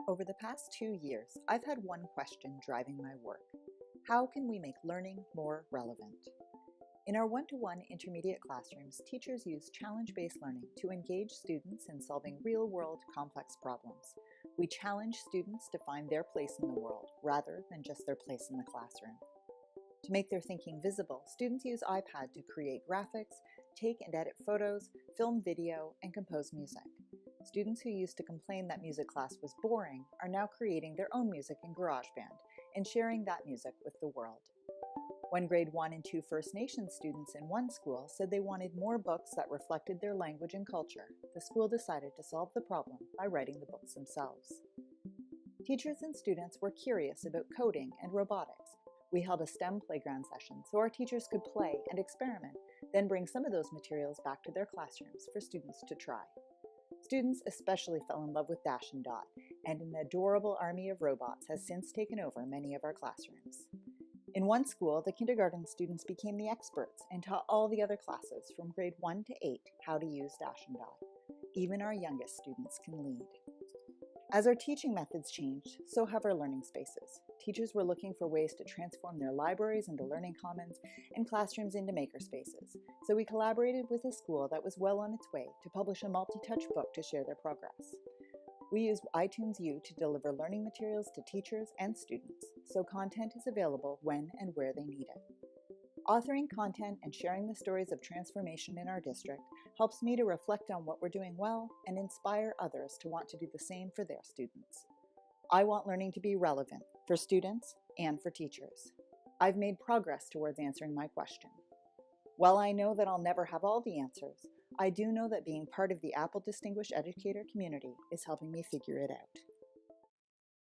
Over the past 2 years, I've had one question driving my work. How can we make learning more relevant? In our one-to-one intermediate classrooms, teachers use challenge-based learning to engage students in solving real-world complex problems. We challenge students to find their place in the world rather than just their place in the classroom. To make their thinking visible, students use iPad to create graphics, take and edit photos, film video, and compose music. Students who used to complain that music class was boring are now creating their own music in GarageBand and sharing that music with the world. When grade 1 and 2 First Nations students in one school said they wanted more books that reflected their language and culture, the school decided to solve the problem by writing the books themselves. Teachers and students were curious about coding and robotics. We held a STEM playground session so our teachers could play and experiment, then bring some of those materials back to their classrooms for students to try. Students especially fell in love with Dash and Dot, and an adorable army of robots has since taken over many of our classrooms. In one school, the kindergarten students became the experts and taught all the other classes from grade 1 to 8 how to use Dash and Dot. Even our youngest students can lead. As our teaching methods changed, so have our learning spaces. Teachers were looking for ways to transform their libraries into learning commons and classrooms into makerspaces, so we collaborated with a school that was well on its way to publish a multi-touch book to share their progress. We use iTunes U to deliver learning materials to teachers and students, so content is available when and where they need it. Authoring content and sharing the stories of transformation in our district helps me to reflect on what we're doing well and inspire others to want to do the same for their students. I want learning to be relevant for students and for teachers. I've made progress towards answering my question. While I know that I'll never have all the answers, I do know that being part of the Apple Distinguished Educator community is helping me figure it out.